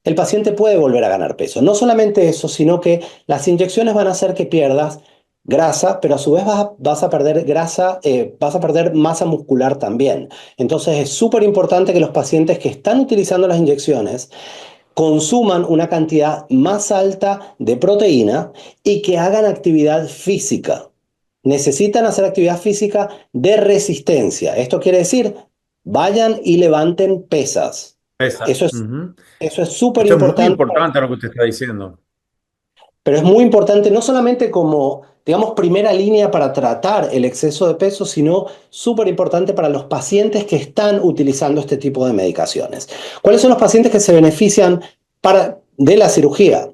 el paciente puede volver a ganar peso. No solamente eso, sino que las inyecciones van a hacer que pierdas grasa, pero a su vez vas a perder grasa, vas a perder masa muscular también. Entonces es súper importante que los pacientes que están utilizando las inyecciones consuman una cantidad más alta de proteína y que hagan actividad física. Necesitan hacer actividad física de resistencia. Esto quiere decir, vayan y levanten pesas. Esa. Eso es Ujú. eso es súper Esto es muy importante, importante lo que usted está diciendo. pero es muy importante no solamente como, digamos, primera línea para tratar el exceso de peso, sino súper importante para los pacientes que están utilizando este tipo de medicaciones. ¿Cuáles son los pacientes que se benefician de la cirugía?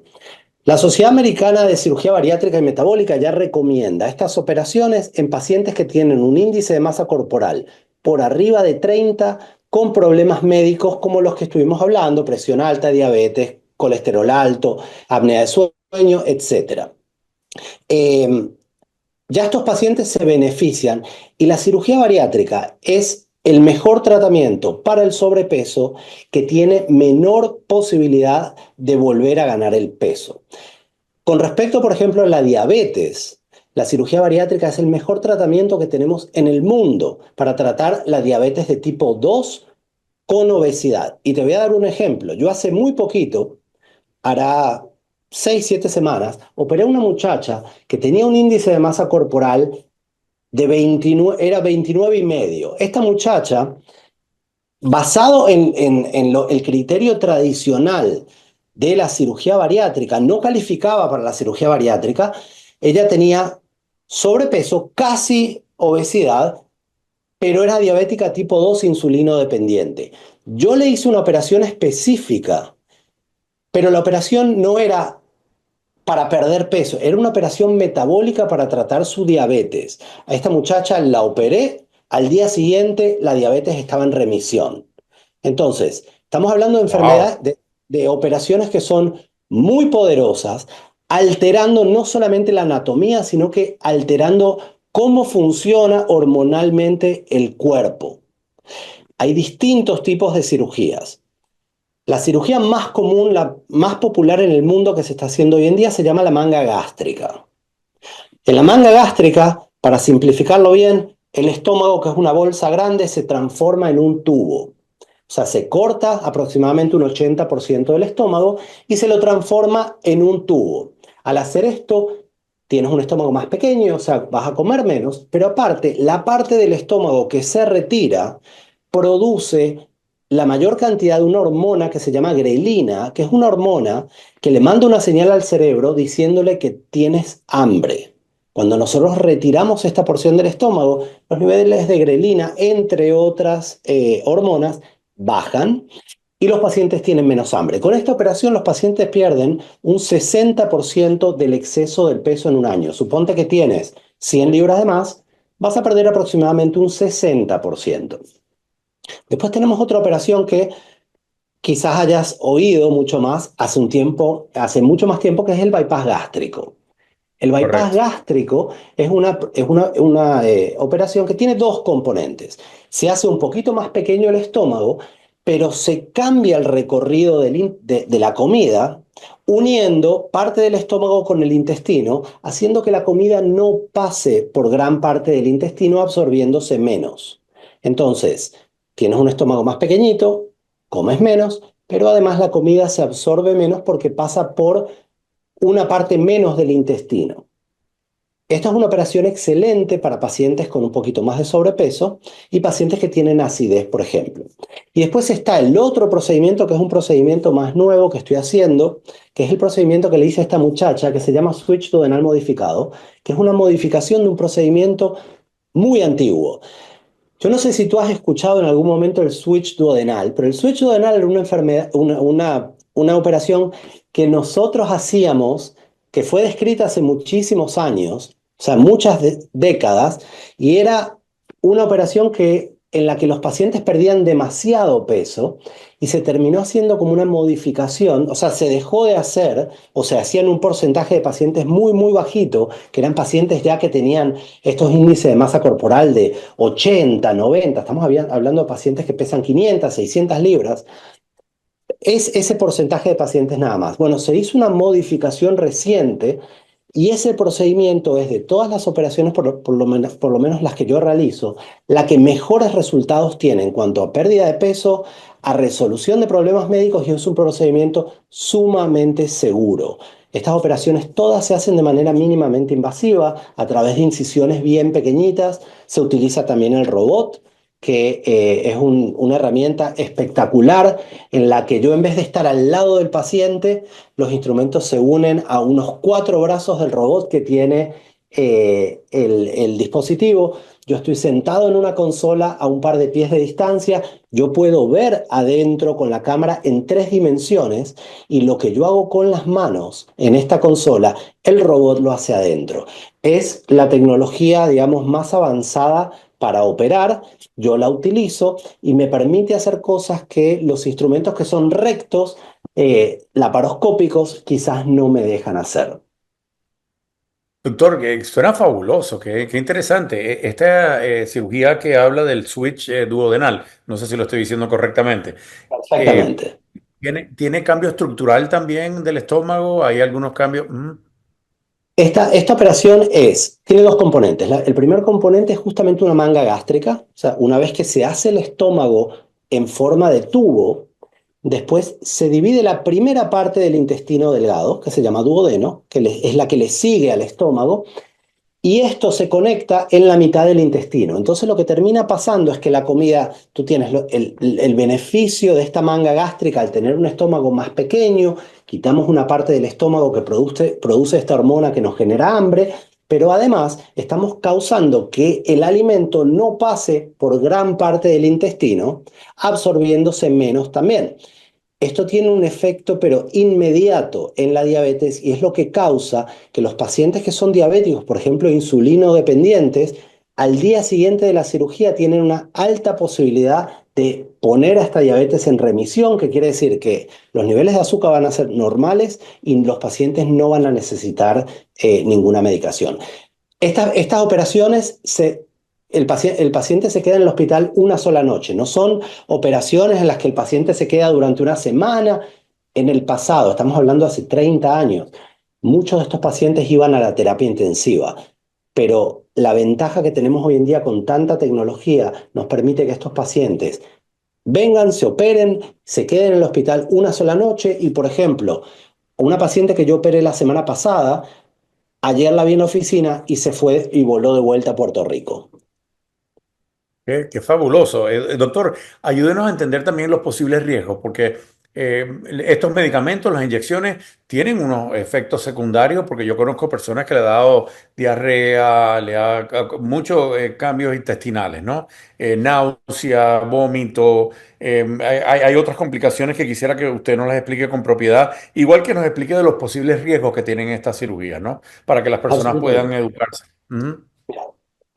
La Sociedad Americana de Cirugía Bariátrica y Metabólica ya recomienda estas operaciones en pacientes que tienen un índice de masa corporal por arriba de 30 con problemas médicos como los que estuvimos hablando, presión alta, diabetes, colesterol alto, apnea de sueño, etcétera. Eh, ya estos pacientes se benefician y la cirugía bariátrica es el mejor tratamiento para el sobrepeso que tiene menor posibilidad de volver a ganar el peso. Con respecto, por ejemplo, a la diabetes, la cirugía bariátrica es el mejor tratamiento que tenemos en el mundo para tratar la diabetes de tipo 2 con obesidad. Y te voy a dar un ejemplo. Yo hace muy poquito, hará 6, 7 semanas, operé a una muchacha que tenía un índice de masa corporal de 29, era 29,5. Esta muchacha, basado en el criterio tradicional de la cirugía bariátrica, no calificaba para la cirugía bariátrica, ella tenía sobrepeso, casi obesidad, pero era diabética tipo 2 insulino dependiente. Yo le hice una operación específica, pero la operación no era para perder peso. Era una operación metabólica para tratar su diabetes. A esta muchacha la operé, al día siguiente la diabetes estaba en remisión. Entonces, estamos hablando de Wow. enfermedades, de operaciones que son muy poderosas, alterando no solamente la anatomía, sino que alterando cómo funciona hormonalmente el cuerpo. Hay distintos tipos de cirugías. La cirugía más común, la más popular en el mundo que se está haciendo hoy en día se llama la manga gástrica. En la manga gástrica, para simplificarlo bien, el estómago, que es una bolsa grande, se transforma en un tubo. O sea, se corta aproximadamente un 80% del estómago y se lo transforma en un tubo. Al hacer esto, tienes un estómago más pequeño, o sea, vas a comer menos, pero aparte, la parte del estómago que se retira produce la mayor cantidad de una hormona que se llama grelina, que es una hormona que le manda una señal al cerebro diciéndole que tienes hambre. Cuando nosotros retiramos esta porción del estómago, los niveles de grelina, entre otras hormonas, bajan y los pacientes tienen menos hambre. Con esta operación los pacientes pierden un 60% del exceso del peso en un año. Suponte que tienes 100 libras de más, vas a perder aproximadamente un 60%. Después tenemos otra operación que quizás hayas oído mucho más hace un tiempo, hace mucho más tiempo, que es el bypass gástrico. El bypass Correcto. gástrico es una operación que tiene dos componentes. Se hace un poquito más pequeño el estómago, pero se cambia el recorrido de la comida, uniendo parte del estómago con el intestino, haciendo que la comida no pase por gran parte del intestino, absorbiéndose menos. Entonces, tienes un estómago más pequeñito, comes menos, pero además la comida se absorbe menos porque pasa por una parte menos del intestino. Esta es una operación excelente para pacientes con un poquito más de sobrepeso y pacientes que tienen acidez, por ejemplo. Y después está el otro procedimiento, que es un procedimiento más nuevo que estoy haciendo, que es el procedimiento que le hice a esta muchacha, que se llama switch duodenal modificado, que es una modificación de un procedimiento muy antiguo. Yo no sé si tú has escuchado en algún momento el switch duodenal, pero el switch duodenal era una enfermedad, una operación que nosotros hacíamos, que fue descrita hace muchísimos años, o sea, muchas décadas, y era una operación en la que los pacientes perdían demasiado peso y se terminó haciendo como una modificación, o sea, se dejó de hacer, o se hacía en un porcentaje de pacientes muy, muy bajito, que eran pacientes ya que tenían estos índices de masa corporal de 80, 90, estamos hablando de pacientes que pesan 500, 600 libras, es ese porcentaje de pacientes nada más. Bueno, se hizo una modificación reciente y ese procedimiento es de todas las operaciones, por lo menos las que yo realizo, la que mejores resultados tiene en cuanto a pérdida de peso, a resolución de problemas médicos, y es un procedimiento sumamente seguro. Estas operaciones todas se hacen de manera mínimamente invasiva, a través de incisiones bien pequeñitas. Se utiliza también el robot, que es una herramienta espectacular en la que yo, en vez de estar al lado del paciente, los instrumentos se unen a unos 4 brazos del robot que tiene el dispositivo. Yo estoy sentado en una consola a un par de pies de distancia. Yo puedo ver adentro con la cámara en 3 dimensiones, y lo que yo hago con las manos en esta consola, el robot lo hace adentro. Es la tecnología, digamos, más avanzada para operar. Yo la utilizo y me permite hacer cosas que los instrumentos que son rectos, laparoscópicos, quizás no me dejan hacer. Doctor, que suena fabuloso, qué interesante. Esta cirugía que habla del switch duodenal, no sé si lo estoy diciendo correctamente, eh, Exactamente. ¿tiene cambio estructural también del estómago? ¿Hay algunos cambios? Esta operación tiene dos componentes. El primer componente es justamente una manga gástrica. O sea, una vez que se hace el estómago en forma de tubo, después se divide la primera parte del intestino delgado, que se llama duodeno, es la que le sigue al estómago, y esto se conecta en la mitad del intestino. Entonces lo que termina pasando es que la comida, tú tienes el beneficio de esta manga gástrica al tener un estómago más pequeño. Quitamos una parte del estómago que produce esta hormona que nos genera hambre, pero además estamos causando que el alimento no pase por gran parte del intestino, absorbiéndose menos también. Esto tiene un efecto pero inmediato en la diabetes y es lo que causa que los pacientes que son diabéticos, por ejemplo, insulino dependientes, al día siguiente de la cirugía tienen una alta posibilidad de poner a esta diabetes en remisión, que quiere decir que los niveles de azúcar van a ser normales y los pacientes no van a necesitar ninguna medicación. Estas operaciones el paciente se queda en el hospital una sola noche. No son operaciones en las que el paciente se queda durante una semana. En el pasado, estamos hablando hace 30 años, muchos de estos pacientes iban a la terapia intensiva. Pero la ventaja que tenemos hoy en día con tanta tecnología nos permite que estos pacientes vengan, se operen, se queden en el hospital una sola noche y, por ejemplo, una paciente que yo operé la semana pasada, ayer la vi en la oficina y se fue y voló de vuelta a Puerto Rico. Qué fabuloso. Doctor, ayúdenos a entender también los posibles riesgos, porque estos medicamentos, las inyecciones, tienen unos efectos secundarios, porque yo conozco personas que le ha dado diarrea, muchos cambios intestinales, ¿no? Náusea, vómito. Hay otras complicaciones que quisiera que usted nos las explique con propiedad, igual que nos explique de los posibles riesgos que tienen estas cirugías, ¿no? Para que las personas puedan Absolutamente. educarse. Ujú.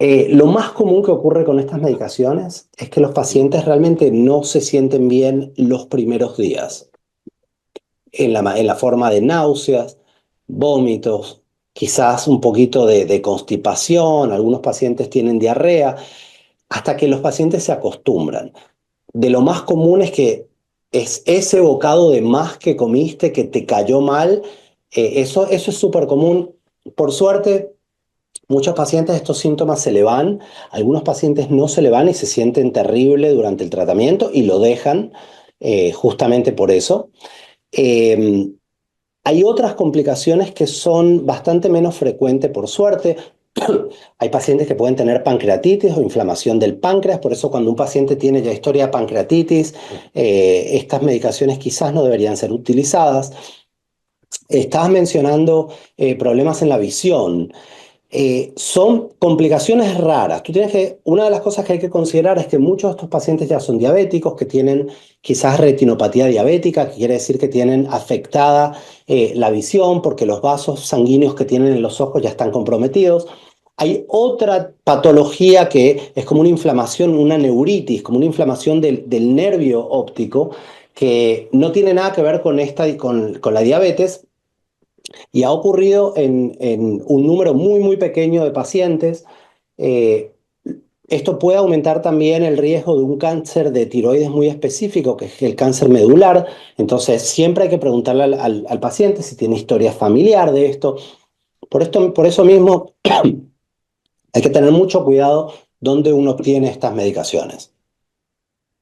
Lo más común que ocurre con estas medicaciones es que los pacientes realmente no se sienten bien los primeros días, en la forma de náuseas, vómitos, quizás un poquito de constipación, algunos pacientes tienen diarrea, hasta que los pacientes se acostumbran. De lo más común es que es ese bocado de más que comiste que te cayó mal, eso es súper común. Por suerte, muchos pacientes estos síntomas se le van, algunos pacientes no se le van y se sienten terrible durante el tratamiento y lo dejan justamente por eso. Eh, Hay otras complicaciones que son bastante menos frecuentes, por suerte. Hay pacientes que pueden tener pancreatitis o inflamación del páncreas, por eso cuando un paciente tiene ya historia de pancreatitis, estas medicaciones quizás no deberían ser utilizadas. Estabas mencionando problemas en la visión. Son complicaciones raras. Una de las cosas que hay que considerar es que muchos de estos pacientes ya son diabéticos, que tienen quizás retinopatía diabética, que quiere decir que tienen afectada la visión porque los vasos sanguíneos que tienen en los ojos ya están comprometidos. Hay otra patología que es como una inflamación, una neuritis, como una inflamación del nervio óptico, que no tiene nada que ver con la diabetes, y ha ocurrido en un número muy, muy pequeño de pacientes. Eh, Esto puede aumentar también el riesgo de un cáncer de tiroides muy específico, que es el cáncer medular. Entonces, siempre hay que preguntarle al paciente si tiene historia familiar de esto. Por eso mismo, hay que tener mucho cuidado donde uno obtiene estas medicaciones.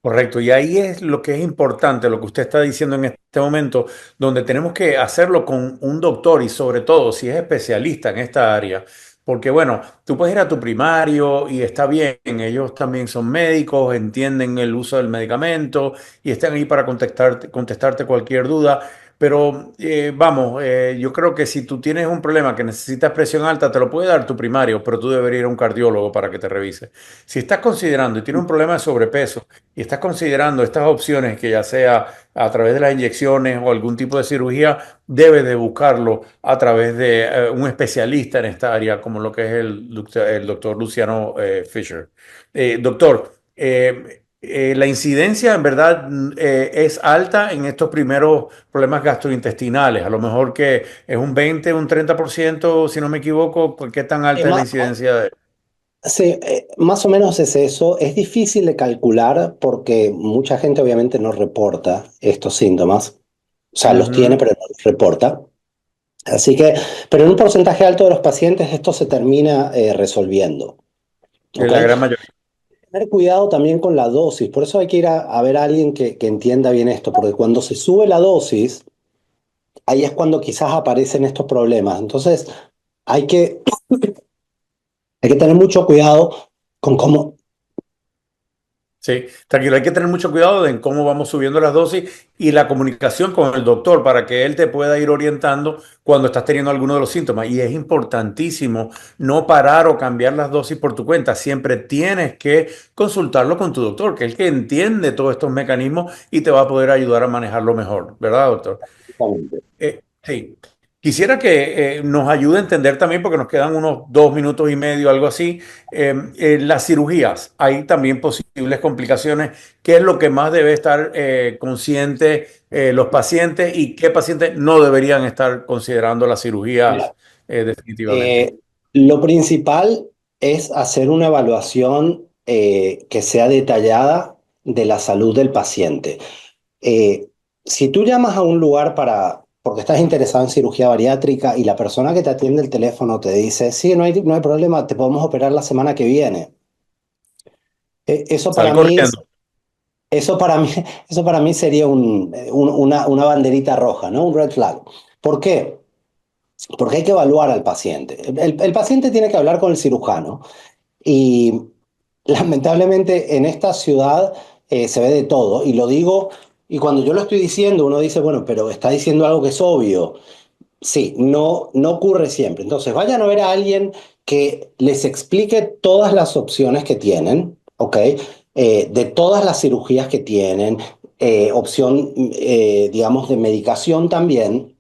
Correcto, y ahí es lo que es importante, lo que usted está diciendo en este momento, donde tenemos que hacerlo con un doctor y sobre todo si es especialista en esta área, porque bueno, tú puedes ir a tu primario y está bien, ellos también son médicos, entienden el uso del medicamento y están ahí para contestarte cualquier duda, pero vamos, yo creo que si tú tienes un problema que necesitas presión alta, te lo puede dar tu primario, pero tú deberías ir a un cardiólogo para que te revise. Si estás considerando y tienes un problema de sobrepeso, y estás considerando estas opciones, que ya sea a través de las inyecciones o algún tipo de cirugía, debes de buscarlo a través de un especialista en esta área, como lo que es el doctor Luciano Fisher. Doctor, la incidencia en verdad es alta en estos primeros problemas gastrointestinales. A lo mejor que es un 20, un 30%, si no me equivoco. ¿Qué tan Eh, alta es la ma- incidencia de... Sí, más o menos es eso. Es difícil de calcular porque mucha gente obviamente no reporta estos síntomas. O sea, los tiene, Ujú. pero no los reporta. Así que, pero en un porcentaje alto de los pacientes esto se termina resolviendo. En ¿Ok? la gran mayoría. Tener cuidado también con la dosis. Por eso hay que ir a ver a alguien que entienda bien esto, porque cuando se sube la dosis, ahí es cuando quizás aparecen estos problemas. Entonces, hay que, hay que tener mucho cuidado con cómo, Sí, tranquilo, hay que tener mucho cuidado en cómo vamos subiendo las dosis y la comunicación con el doctor para que él te pueda ir orientando cuando estás teniendo alguno de los síntomas. Y es importantísimo no parar o cambiar las dosis por tu cuenta. Siempre tienes que consultarlo con tu doctor, que es el que entiende todos estos mecanismos y te va a poder ayudar a manejarlo mejor, ¿verdad, doctor? Exactamente. Sí. Quisiera que nos ayude a entender también, porque nos quedan unos 2 minutos y medio, algo así, las cirugías. Hay también posibles complicaciones. ¿Qué es lo que más debe estar consciente los pacientes y qué pacientes no deberían estar considerando las cirugías Mira, definitivamente? eh, lo principal es hacer una evaluación que sea detallada de la salud del paciente. Eh, si tú llamas a un lugar porque estás interesado en cirugía bariátrica y la persona que te atiende el teléfono te dice, sí, no hay problema, te podemos operar la semana que viene. Eso Sal para mí es, corriendo. eso para mí, eso para mí sería una banderita roja, ¿no? Un red flag. ¿Por qué? Porque hay que evaluar al paciente. El paciente tiene que hablar con el cirujano y lamentablemente en esta ciudad se ve de todo y lo digo, y cuando yo lo estoy diciendo uno dice, bueno, pero está diciendo algo que es obvio. Sí, no ocurre siempre. Entonces vayan a ver a alguien que les explique todas las opciones que tienen, ¿ok? De todas las cirugías que tienen, opción, digamos, de medicación también.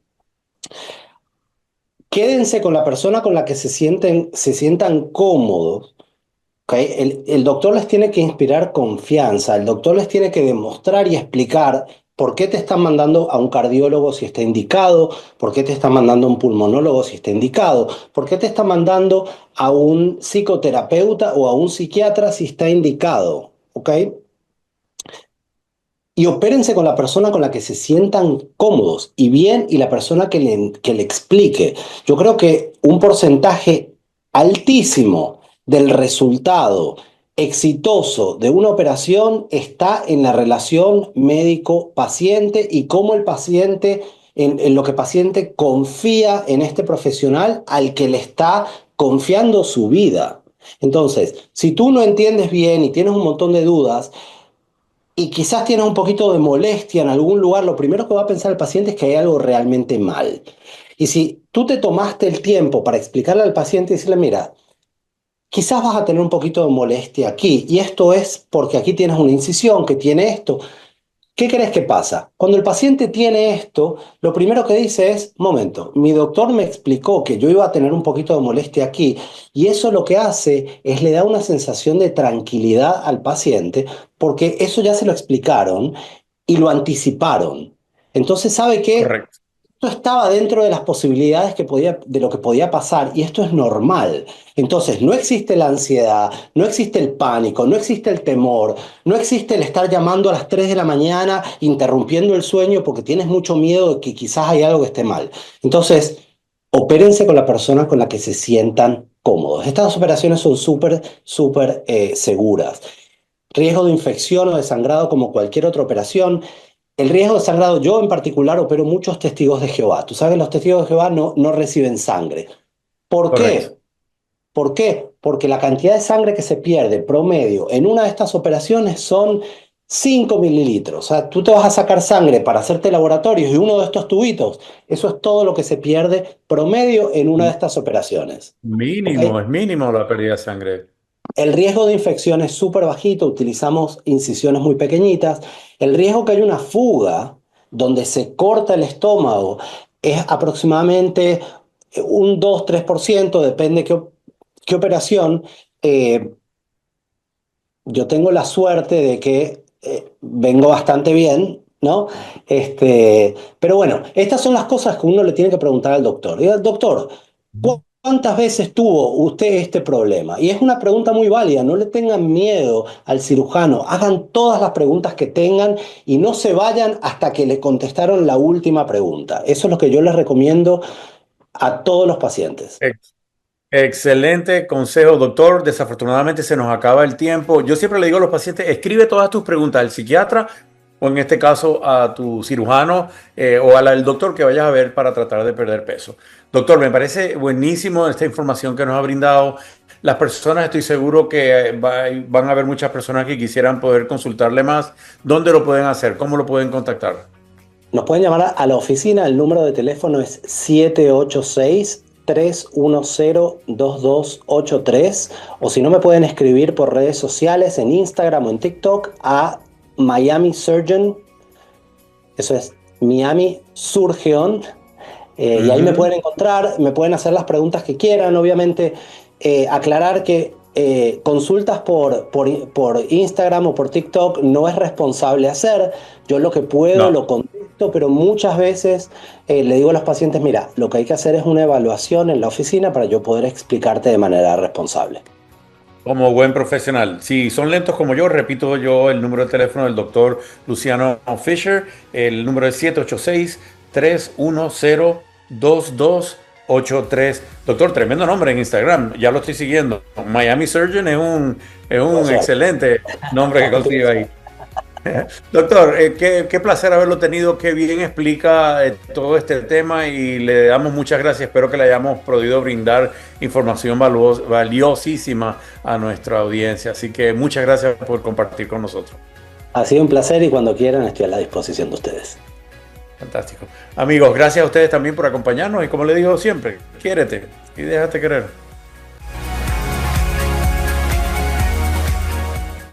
Quédense con la persona con la que se sientan cómodos. ¿Ok? El doctor les tiene que inspirar confianza, el doctor les tiene que demostrar y explicar por qué te están mandando a un cardiólogo si está indicado, por qué te están mandando a un pulmonólogo si está indicado, por qué te está mandando a un psicoterapeuta o a un psiquiatra si está indicado. ¿Ok? Y opérense con la persona con la que se sientan cómodos y bien y la persona que le explique. Yo creo que un porcentaje altísimo del resultado exitoso de una operación está en la relación médico-paciente y cómo el paciente, en lo que el paciente confía en este profesional al que le está confiando su vida. Entonces, si tú no entiendes bien y tienes un montón de dudas, y quizás tienes un poquito de molestia en algún lugar, lo primero que va a pensar el paciente es que hay algo realmente mal. Y si tú te tomaste el tiempo para explicarle al paciente y decirle, mira, quizás vas a tener un poquito de molestia aquí, y esto es porque aquí tienes una incisión que tiene esto. ¿Qué crees que pasa? Cuando el paciente tiene esto, lo primero que dice es, momento, mi doctor me explicó que yo iba a tener un poquito de molestia aquí y eso lo que hace es le da una sensación de tranquilidad al paciente porque eso ya se lo explicaron y lo anticiparon. Entonces sabe que Correcto. esto estaba dentro de las posibilidades de lo que podía pasar y esto es normal. Entonces, no existe la ansiedad, no existe el pánico, no existe el temor, no existe el estar llamando a las 3 de la mañana, interrumpiendo el sueño porque tienes mucho miedo de que quizás hay algo que esté mal. Entonces, opérense con la persona con la que se sientan cómodos. Estas operaciones son súper seguras. Riesgo de infección o de sangrado como cualquier otra operación. El riesgo de sangrado, yo en particular opero muchos testigos de Jehová. Tú sabes, los testigos de Jehová no reciben sangre. ¿Por Correcto. qué? ¿Por qué? Porque la cantidad de sangre que se pierde promedio en una de estas operaciones son 5 mililitros. O sea, tú te vas a sacar sangre para hacerte laboratorios y uno de estos tubitos, eso es todo lo que se pierde promedio en una de estas operaciones. ¿Ok? Mínimo, es mínimo la pérdida de sangre. El riesgo de infección es súper bajito, utilizamos incisiones muy pequeñitas. El riesgo que haya una fuga donde se corta el estómago es aproximadamente un 2-3%, depende qué operación. Eh, yo tengo la suerte de que vengo bastante bien, ¿no? Pero bueno, estas son las cosas que uno le tiene que preguntar al doctor. Diga, doctor, ¿cuántas veces tuvo usted este problema? Y es una pregunta muy válida, no le tengan miedo al cirujano, hagan todas las preguntas que tengan y no se vayan hasta que le contestaron la última pregunta. Eso es lo que yo les recomiendo a todos los pacientes. Excelente consejo, doctor. Desafortunadamente se nos acaba el tiempo. Yo siempre le digo a los pacientes, escribe todas tus preguntas al psiquiatra o en este caso a tu cirujano o al doctor que vayas a ver para tratar de perder peso. Doctor, me parece buenísimo esta información que nos ha brindado. las personas, estoy seguro que van a haber muchas personas que quisieran poder consultarle más. ¿Dónde lo pueden hacer? ¿Cómo lo pueden contactar? Nos pueden llamar a la oficina, el número de teléfono es 786-310-2283, o si no me pueden escribir por redes sociales, en Instagram o en TikTok, a Miami Surgeon, eso es Miami Surgeon, y ahí me pueden encontrar, me pueden hacer las preguntas que quieran, obviamente aclarar que consultas por Instagram o por TikTok no es responsable hacer. Yo lo que puedo lo contesto, pero muchas veces le digo a los pacientes, mira, lo que hay que hacer es una evaluación en la oficina para yo poder explicarte de manera responsable. Como buen profesional. Si son lentos como yo, repito yo el número de teléfono del doctor Luciano Fisher. El número es 786-310-2283. Doctor, tremendo nombre en Instagram. Ya lo estoy siguiendo. Miami Surgeon es un excelente nombre que consigue ahí. Doctor, qué placer haberlo tenido, qué bien explica todo este tema y le damos muchas gracias. Espero que le hayamos podido brindar información valiosísima a nuestra audiencia. Así que muchas gracias por compartir con nosotros. Ha sido un placer y cuando quieran estoy a la disposición de ustedes. Fantástico. Amigos, gracias a ustedes también por acompañarnos y como le digo siempre, quiérete y déjate querer.